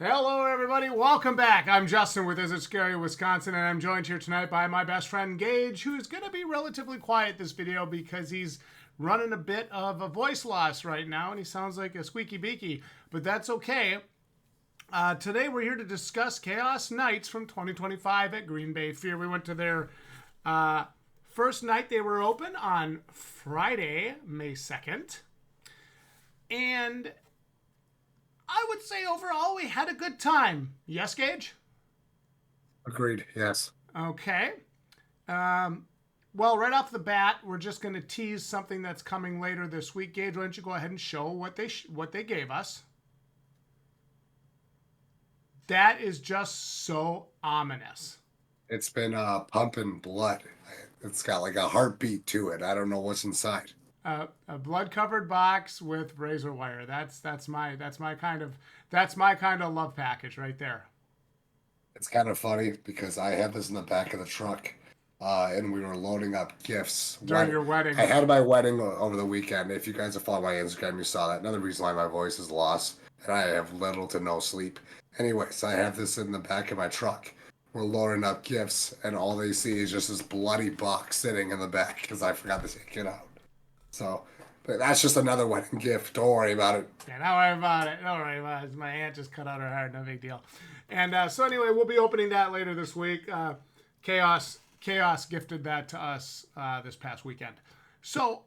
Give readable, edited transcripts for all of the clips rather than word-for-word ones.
Hello, everybody. Welcome back. I'm Justin with Is It Scary, Wisconsin, and I'm joined here tonight by my best friend, Gage, who's going to be relatively quiet this video because he's running a bit of a voice loss right now, and he sounds like a squeaky beaky, but that's okay. Today, we're here to discuss Chaos Nights from 2025 at Green Bay Fear. We went to their first night they were open on Friday, May 2nd, and I would say overall we had a good time. Yes, Gage? Agreed. Yes. Okay. Well, right off the bat, we're just going to tease something that's coming later this week. Gage, why don't you go ahead and show what they gave us? That is just so ominous. It's been pumping blood. It's got like a heartbeat to it. I don't know what's inside. A blood-covered box with razor wire. That's my kind of love package right there. It's kind of funny because I had this in the back of the truck, and we were loading up gifts During your wedding. I had my wedding over the weekend. If you guys have followed my Instagram, you saw that. Another reason why my voice is lost, and I have little to no sleep. Anyways, I have this in the back of my truck. We're loading up gifts, and all they see is just this bloody box sitting in the back because I forgot to take it out. So, but that's just another wedding gift. Don't worry about it. Yeah, don't worry about it. Don't worry about it. My aunt just cut out her heart. No big deal. And so anyway, we'll be opening that later this week. Chaos gifted that to us this past weekend. So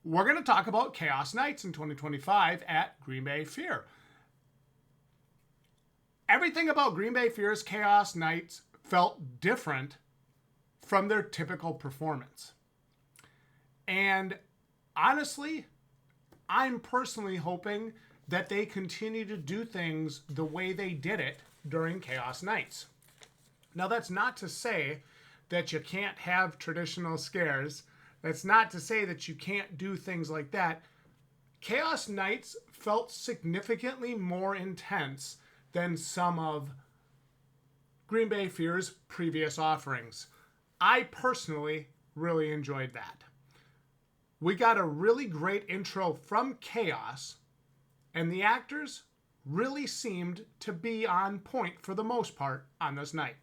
we're going to talk about Chaos Nights in 2025 at Green Bay Fear. Everything about Green Bay Fear's Chaos Nights felt different from their typical performance. And honestly, I'm personally hoping that they continue to do things the way they did it during Chaos Nights. Now, that's not to say that you can't have traditional scares. That's not to say that you can't do things like that. Chaos Nights felt significantly more intense than some of Green Bay Fear's previous offerings. I personally really enjoyed that. We got a really great intro from Chaos, and the actors really seemed to be on point for the most part on this night.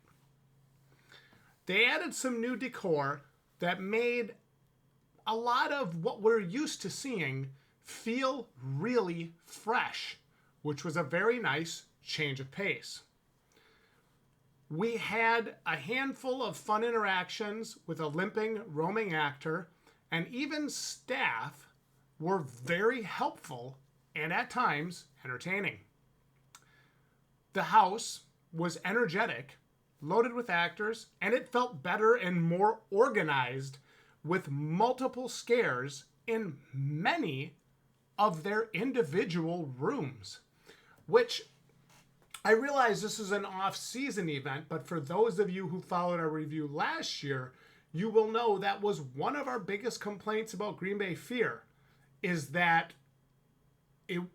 They added some new decor that made a lot of what we're used to seeing feel really fresh, which was a very nice change of pace. We had a handful of fun interactions with a limping, roaming actor, and even staff were very helpful and at times entertaining. The house was energetic, loaded with actors, and it felt better and more organized with multiple scares in many of their individual rooms, which I realize this is an off-season event, but for those of you who followed our review last year, you will know that was one of our biggest complaints about Green Bay Fear, is that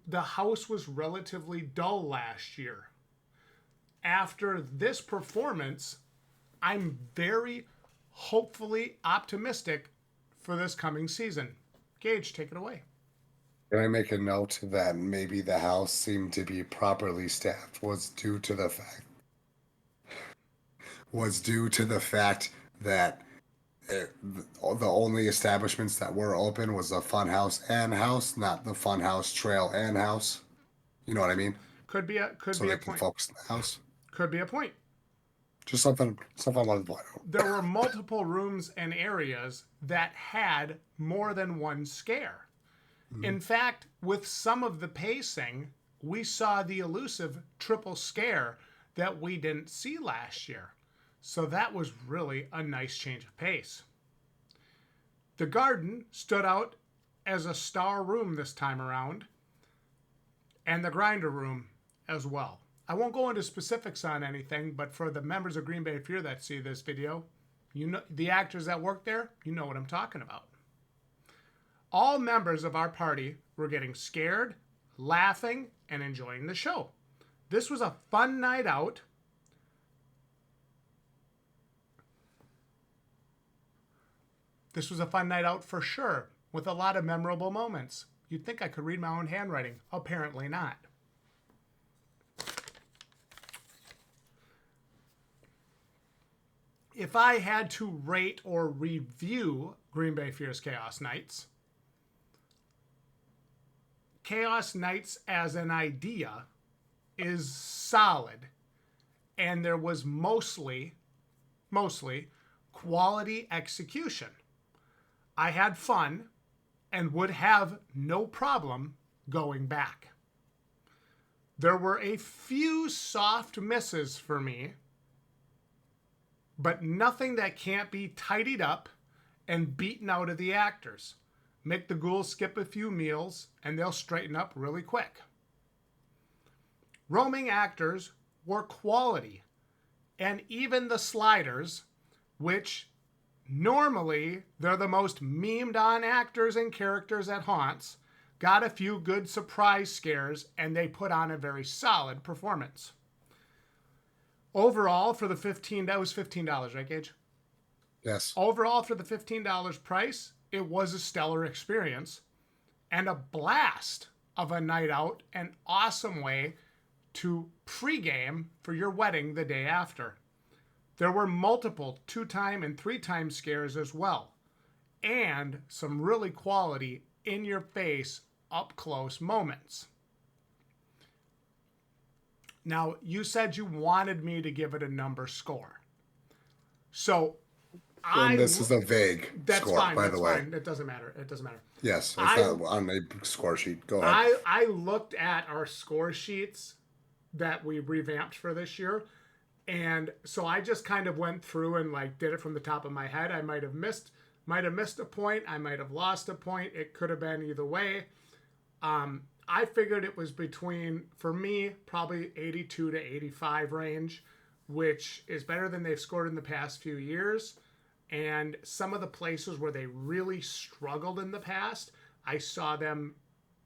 the house was relatively dull last year. After this performance, I'm very hopefully optimistic for this coming season. Gage, take it away. Can I make a note that maybe the house seemed to be properly staffed was due to the fact that the only establishments that were open was the Funhouse and House, not the Funhouse Trail and House. You know what I mean? Could be a So they can point. focus on the house. Could be a point. Just something I wanted to point out. There were multiple rooms and areas that had more than one scare. In fact, with some of the pacing, we saw the elusive triple scare that we didn't see last year. So that was really a nice change of pace. The garden stood out as a star room this time around, and the grinder room as well. I won't go into specifics on anything, but for the members of Green Bay Fear that see this video, you know the actors that work there, you know what I'm talking about. All members of our party were getting scared, laughing, and enjoying the show. This was a fun night out. This was a fun night out for sure, with a lot of memorable moments. You'd think I could read my own handwriting. Apparently not. if I had to rate or review Green Bay Fierce Chaos Knights, Chaos Knights as an idea is solid, and there was mostly quality execution. I had fun and would have no problem going back. There were a few soft misses for me, but nothing that can't be tidied up and beaten out of the actors. Make the ghouls skip a few meals and they'll straighten up really quick. Roaming actors were quality, and even the sliders, which normally they're the most memed on actors and characters at haunts, got a few good surprise scares, and they put on a very solid performance. Overall, for the that was $15, right, Gage? Yes. Overall, for the $15 price, it was a stellar experience and a blast of a night out, an awesome way to pregame for your wedding the day after. There were multiple 2-time and 3-time scares as well, and some really quality in-your-face, up-close moments. Now, you said you wanted me to give it a number score. So, this is a vague score, by the way. Fine. It doesn't matter. Yes, it's not on a score sheet. Go ahead. I looked at our score sheets that we revamped for this year, and so I just kind of went through and like did it from the top of my head. I might have missed a point. I might have lost a point. It could have been either way. I figured it was between, for me, probably 82 to 85 range, which is better than they've scored in the past few years. And some of the places where they really struggled in the past, I saw them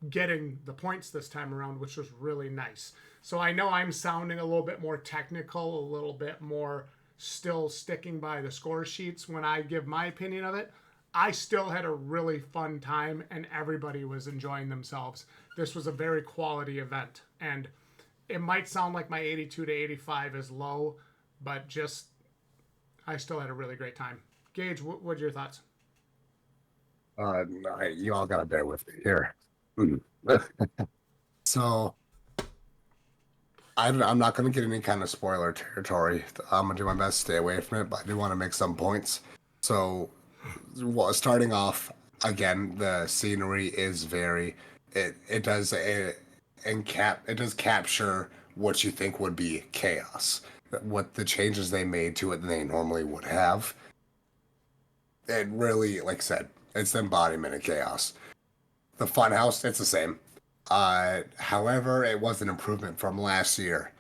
getting the points this time around, which was really nice. So I know I'm sounding a little bit more technical, a little bit more still sticking by the score sheets when I give my opinion of it. I still had a really fun time and everybody was enjoying themselves. This was a very quality event, and it might sound like my 82 to 85 is low, but just I still had a really great time. Gage, what are your thoughts? You all gotta bear with me here. So I'm not gonna get any kind of spoiler territory. I'm gonna do my best to stay away from it, but I do want to make some points. So, starting off again, the scenery is it does capture what you think would be chaos. What the changes they made to it than they normally would have. It really, like I said, it's the embodiment of chaos. The funhouse, it's the same. However, it was an improvement from last year.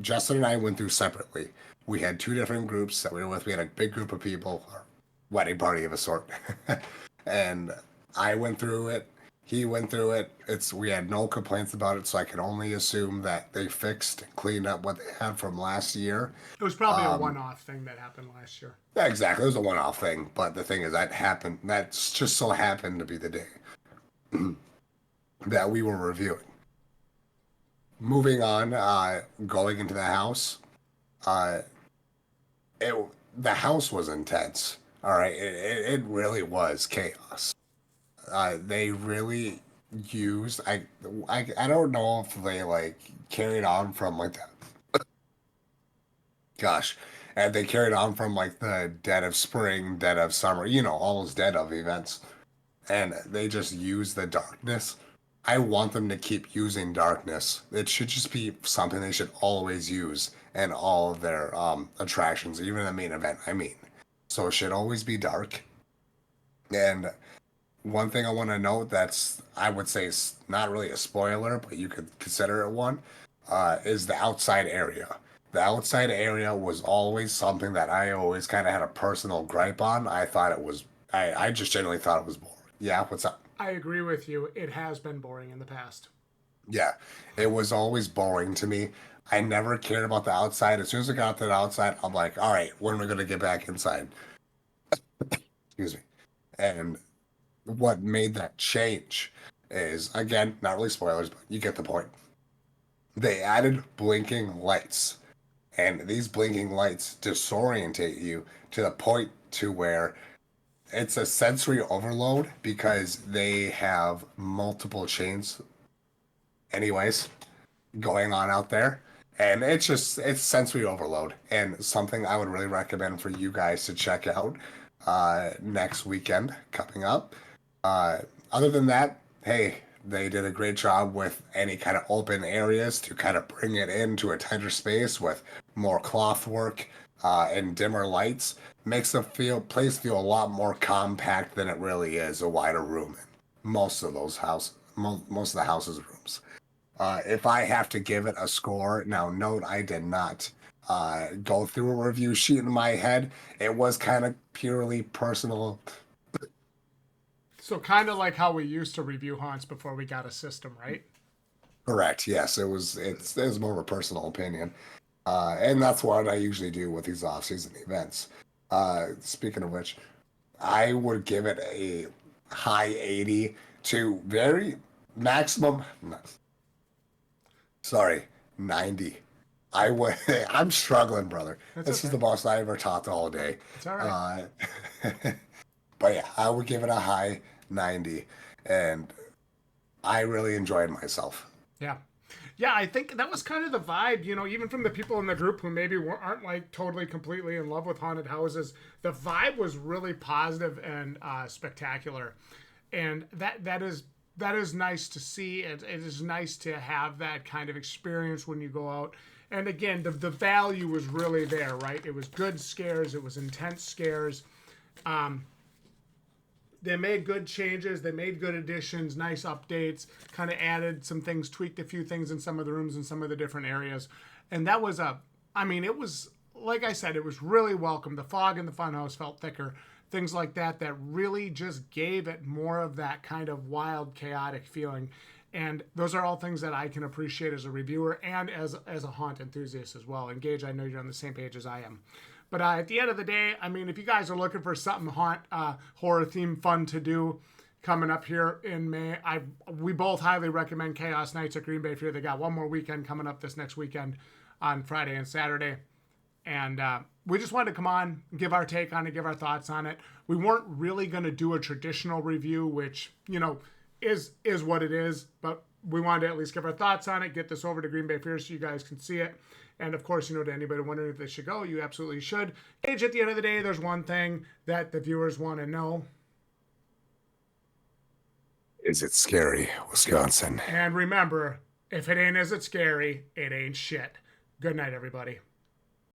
Justin and I went through separately. We had 2 different groups that we were with. We had a big group of people, or wedding party of a sort. And I went through it. He went through it. We had no complaints about it, so I can only assume that they fixed and cleaned up what they had from last year. It was probably a one-off thing that happened last year. Yeah, exactly. It was a one-off thing, but the thing is that happened. That's just so happened to be the day that we were reviewing. Moving on, going into the house, the house was intense. All right, it really was chaos. They really used. I don't know if they like carried on from like that. Gosh, and they carried on from like the dead of spring, dead of summer. All those dead of events, and they just use the darkness. I want them to keep using darkness. It should just be something they should always use in all of their attractions, even the main event. So it should always be dark. And one thing I want to note I would say is not really a spoiler, but you could consider it one, is the outside area. The outside area was always something that I always kind of had a personal gripe on. I just generally thought it was boring. Yeah, what's up? I agree with you. It has been boring in the past. Yeah, it was always boring to me. I never cared about the outside. As soon as I got to the outside, I'm like, all right, when are we going to get back inside? Excuse me. And what made that change is, again, not really spoilers, but you get the point. They added blinking lights. And these blinking lights disorientate you to the point to where it's a sensory overload because they have multiple chains anyways going on out there. And it's sensory overload and something I would really recommend for you guys to check out next weekend coming up. Uh, Other than that, hey, they did a great job with any kind of open areas to kind of bring it into a tighter space with more cloth work and dimmer lights. Makes the place feel a lot more compact than it really is a wider room in most of those most of the house's rooms. If I have to give it a score, now note I did not go through a review sheet in my head. It was kind of purely personal. So kind of like how we used to review haunts before we got a system, right? Correct. Yes, it was more of a personal opinion, and that's what I usually do with these off-season events. Speaking of which, I would give it a high 80 to very maximum. Sorry, 90. I would. I'm struggling, brother. That's This is okay. the most I ever talked all day. It's all right. But yeah, I would give it a high 90, and I really enjoyed myself. Yeah. Yeah, I think that was kind of the vibe, even from the people in the group who maybe aren't like totally completely in love with haunted houses. The vibe was really positive and spectacular, and that is nice to see. It is nice to have that kind of experience when you go out. And again, the value was really there, right? It was good scares, it was intense scares. They made good changes. They made good additions, nice updates, kind of added some things, tweaked a few things in some of the rooms in some of the different areas. And that was it was, like I said, it was really welcome. The fog in the funhouse felt thicker, things like that, that really just gave it more of that kind of wild, chaotic feeling. And those are all things that I can appreciate as a reviewer and as a haunt enthusiast as well. And Gage, I know you're on the same page as I am. But at the end of the day, I mean, if you guys are looking for something horror theme fun to do coming up here in May, we both highly recommend Chaos Nights at Green Bay Fear. They got one more weekend coming up this next weekend on Friday and Saturday. And we just wanted to come on, give our take on it, give our thoughts on it. We weren't really going to do a traditional review, which, is what it is. But we wanted to at least give our thoughts on it, get this over to Green Bay Fear so you guys can see it. And of course, to anybody wondering if they should go, you absolutely should. Gage, at the end of the day, there's one thing that the viewers want to know. Is it scary, Wisconsin? And remember, if it ain't as it's scary, it ain't shit. Good night, everybody.